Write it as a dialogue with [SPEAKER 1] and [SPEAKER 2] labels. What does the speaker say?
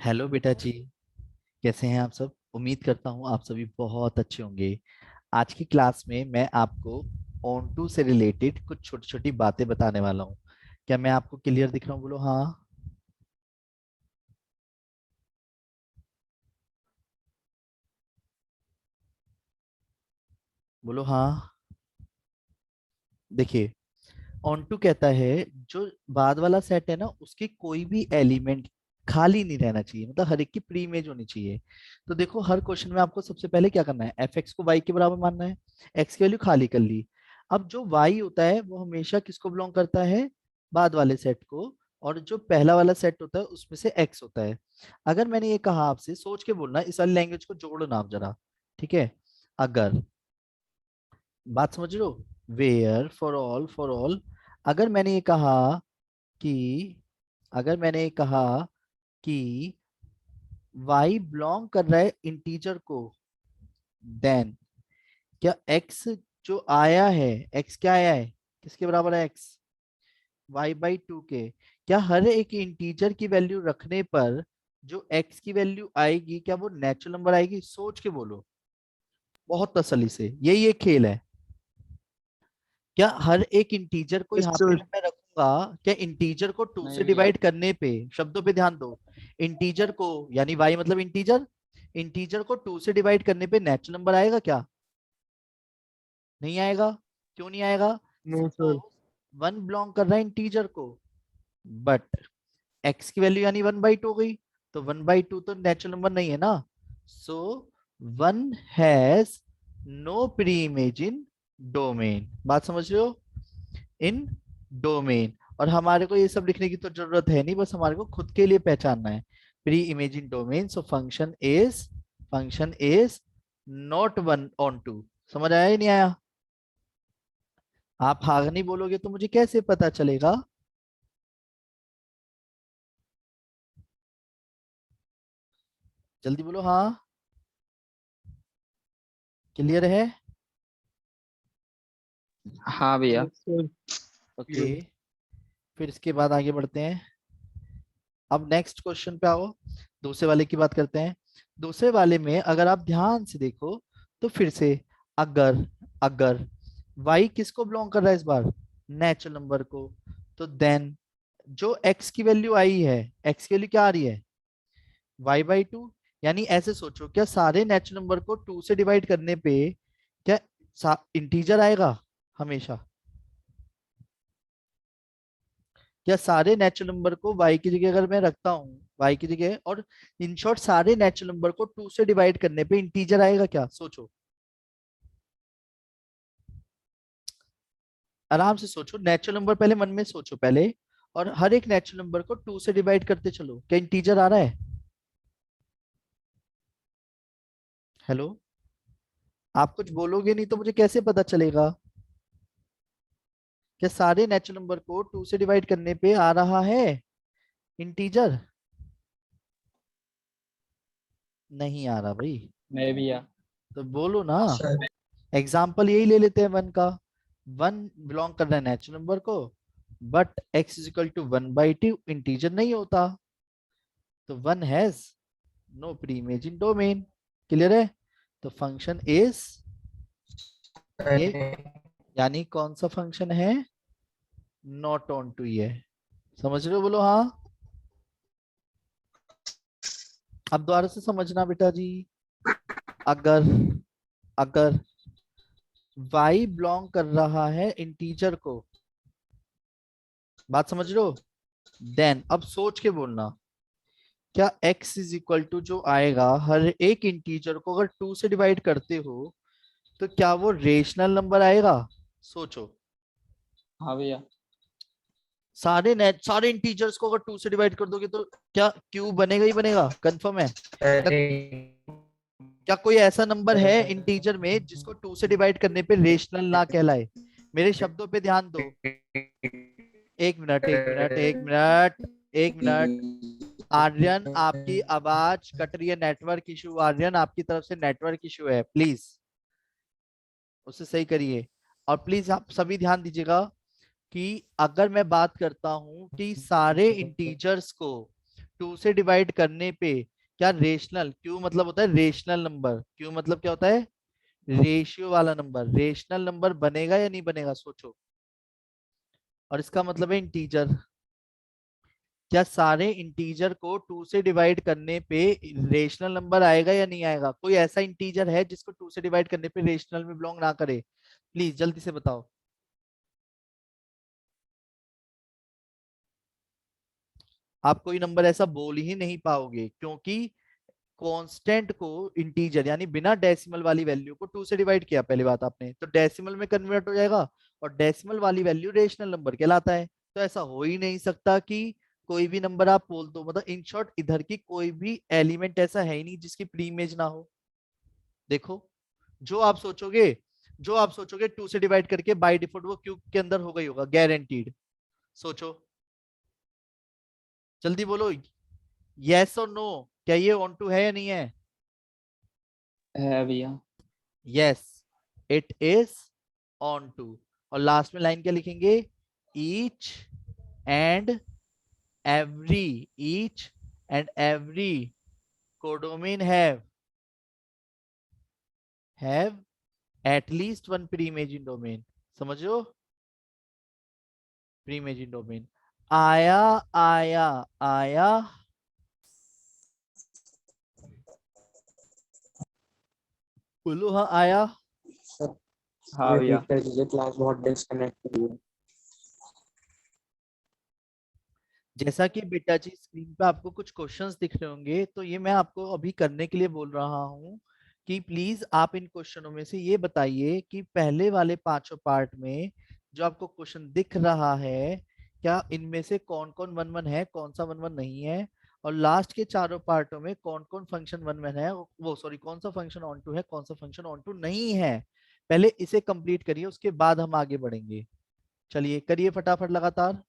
[SPEAKER 1] Hello बेटा जी। कैसे हैं आप सब? उम्मीद करता हूँ आप सभी बहुत अच्छे होंगे। आज की क्लास में मैं आपको ऑन टू से रिलेटेड कुछ छोटी छोटी बातें बताने वाला हूँ। क्या मैं आपको क्लियर दिख रहा हूँ? बोलो हाँ। बोलो हाँ। देखिए, ऑन टू कहता है जो बाद वाला सेट है ना, उसके कोई भी एलिमेंट खाली नहीं रहना चाहिए, मतलब हर एक की प्री इमेज होनी चाहिए। तो देखो, हर क्वेश्चन में आपको सबसे पहले क्या करना है, एफ एक्स को वाई के बराबर मानना है। एक्स की वैल्यू खाली कर ली। अब जो वाई होता है वो हमेशा किसको बिलोंग करता है? बाद वाले सेट को। और जो पहला वाला सेट होता है उसमें से एक्स होता है। अगर मैंने ये कहा, आपसे सोच के बोलना, इस वाली लैंग्वेज को जोड़ो ना आप जरा। ठीक है? अगर, बात समझ रहे हो? वेयर फॉर ऑल अगर मैंने ये कहा कि अगर मैंने ये कहा कि y बिलोंग कर रहा है इंटीजर को, देन क्या x जो आया है, x क्या आया है, किसके बराबर है x? y/2 के। क्या हर एक इंटीजर की वैल्यू रखने पर जो x की वैल्यू आएगी, क्या वो नेचुरल नंबर आएगी? सोच के बोलो, बहुत तसल्ली से। यही एक खेल है। क्या हर एक इंटीजर को
[SPEAKER 2] यस
[SPEAKER 1] यहाँ पे
[SPEAKER 2] सर।
[SPEAKER 1] मैं रखूंगा? क्या इंटीजर को 2
[SPEAKER 2] नहीं
[SPEAKER 1] से
[SPEAKER 2] भैया।
[SPEAKER 1] डिवाइड करने पे, शब्दों पे ध्यान दो, इंटीजर को यानी y मतलब इंटीजर, इंटीजर को 2 से डिवाइड करने पे नेचुरल नंबर आएगा क्या? नहीं आएगा। क्यों नहीं आएगा?
[SPEAKER 2] No sir.
[SPEAKER 1] सपोज 1 बिलोंग कर रहा है इंटीजर को, बट x की वैल्यू यानी 1/2 हो गई, तो 1/2 तो नेचुरल नंबर नहीं है ना। So 1 has no pre image in domain. बात समझ रहे हो? In domain. और हमारे को ये सब लिखने की तो जरूरत है नहीं, बस हमारे को खुद के लिए पहचानना है। Pre image in domain, so function is not one onto. समझ आया ही नहीं आया? आप हाँ नहीं बोलोगे तो मुझे कैसे पता चलेगा? जल्दी बोलो हाँ। क्लियर है?
[SPEAKER 2] हाँ भैया। Yes sir.
[SPEAKER 1] ओके। फिर इसके बाद आगे बढ़ते हैं। अब नेक्स्ट क्वेश्चन पे आओ। दूसरे वाले की बात करते हैं। दूसरे वाले में अगर आप ध्यान से देखो, तो फिर से, अगर अगर y किसको बिलोंग कर रहा है इस बार? नेचुरल नंबर को। तो देन जो x की वैल्यू आई है, x की वैल्यू क्या आ रही है? y/2। यानी ऐसे सोचो, क्या सारे नेचुरल नंबर को 2 से डिवाइड करने पे क्या इंटीजर आएगा हमेशा? या सारे नेचुरल नंबर को y की जगह अगर मैं रखता हूँ, y की जगह, और इन शॉर्ट सारे नेचुरल नंबर को 2 से डिवाइड करने पे इंटीजर आएगा क्या? सोचो, आराम से सोचो, नेचुरल नंबर पहले मन में सोचो पहले। और हर एक नेचुरल नंबर को 2 से डिवाइड करते चलो, क्या इंटीजर आ रहा है? हेलो? आप कुछ बोलोगे नहीं तो मुझे कैसे पता चलेगा? क्या सारे नेचुरल नंबर को 2 से डिवाइड करने पे आ रहा है इंटीजर? नहीं आ रहा भाई।
[SPEAKER 2] नहीं भैया।
[SPEAKER 1] तो बोलो ना।
[SPEAKER 2] सर।
[SPEAKER 1] एग्जाम्पल यही ले लेते हैं वन का। वन बिलोंग कर रहा है नेचुरल नंबर को, but x is equal to 1/2 integer नहीं होता। तो one has no pre image in domain. Clear है? तो फंक्शन इज ये, यानी कौन सा फंक्शन है? नॉट ऑन टू ये। समझ रहे हो? बोलो हाँ। अब दोबारा से समझना बेटा जी। अगर अगर y बिलोंग कर रहा है इंटीजर को, बात समझ रहे हो? देन अब सोच के बोलना, क्या x इज इक्वल टू जो आएगा हर एक इंटीजर को अगर 2 से डिवाइड करते हो, तो क्या वो रेशनल नंबर आएगा? सोचो।
[SPEAKER 2] हाँ भैया।
[SPEAKER 1] सारे इंटीजर्स को अगर 2 से डिवाइड कर दोगे तो क्या क्यूब बनेगा ही बनेगा? कंफर्म है? क्या
[SPEAKER 2] अरे
[SPEAKER 1] क्या कोई ऐसा नंबर है इंटीजर में जिसको 2 से डिवाइड करने पे रेशनल ना कहलाए? मेरे शब्दों पे ध्यान दो। एक मिनट, एक मिनट, एक मिनट, एक मिनट। आर्यन, आपकी आवाज कट रही है, नेटवर्क इशू। आर्यन, आपकी तरफ से नेटवर्क इशू है, प्लीज उसे सही करिए। और प्लीज आप सभी ध्यान दीजिएगा कि अगर मैं बात करता हूं कि सारे इंटीजर्स को टू से डिवाइड करने पे क्या रेशनल, क्यू मतलब होता है रेशनल नंबर, क्यू मतलब क्या होता है रेशियो वाला नंबर, रेशनल नंबर बनेगा या नहीं बनेगा सोचो। और इसका मतलब है इंटीजर, क्या सारे इंटीजर को टू से डिवाइड करने पे रेशनल नंबर आएगा या नहीं आएगा? कोई ऐसा इंटीजर है जिसको टू से डिवाइड करने पे रेशनल में बिलोंग ना करे? प्लीज जल्दी से बताओ। आप कोई नंबर ऐसा बोल ही नहीं पाओगे, क्योंकि कांस्टेंट को इंटीजर यानी बिना डेसिमल वाली वैल्यू को टू से डिवाइड किया पहली बात आपने, तो डेसिमल में कन्वर्ट हो जाएगा, और डेसिमल वाली वैल्यू रेशनल नंबर कहलाता है। तो ऐसा हो ही नहीं सकता कि कोई भी नंबर आप बोल दो, मतलब इन शॉर्ट इधर की कोई भी एलिमेंट ऐसा है ही नहीं जिसकी प्री इमेज ना हो। देखो, जो आप सोचोगे, जो आप सोचोगे टू से डिवाइड करके बाय डिफॉल्ट वो क्यूब के अंदर हो गई होगा, गारंटीड। सोचो, जल्दी बोलो, यस और नो, क्या ये ऑन टू है या नहीं है?
[SPEAKER 2] है भैया।
[SPEAKER 1] Yes, it is onto. और लास्ट में लाइन क्या लिखेंगे? Each and every, each and every codomain have at least one pre image in domain. समझो, प्री इमेजिन डोमेन। आया, आया, आया, बोलो हाँ आया।
[SPEAKER 3] सर
[SPEAKER 2] हाँ
[SPEAKER 3] ये
[SPEAKER 2] भैया।
[SPEAKER 3] ठीक कर दीजिए, क्लास बहुत डिस्कनेक्ट हो रही है।
[SPEAKER 1] जैसा कि बेटा जी स्क्रीन पे आपको कुछ क्वेश्चंस दिख रहे होंगे, तो ये मैं आपको अभी करने के लिए बोल रहा हूँ कि प्लीज आप इन क्वेश्चनों में से ये बताइए कि पहले वाले पांचों पार्ट में जो आपको क्वेश्चन दिख रहा है, क्या इनमें से कौन कौन वन वन है, कौन सा वन वन नहीं है, और लास्ट के चारों पार्टों में कौन कौन फंक्शन वन वन है, वो सॉरी कौन सा फंक्शन ऑन टू है, कौन सा फंक्शन ऑन टू नहीं है। पहले इसे कंप्लीट करिए, उसके बाद हम आगे बढ़ेंगे। चलिए करिए फटाफट लगातार।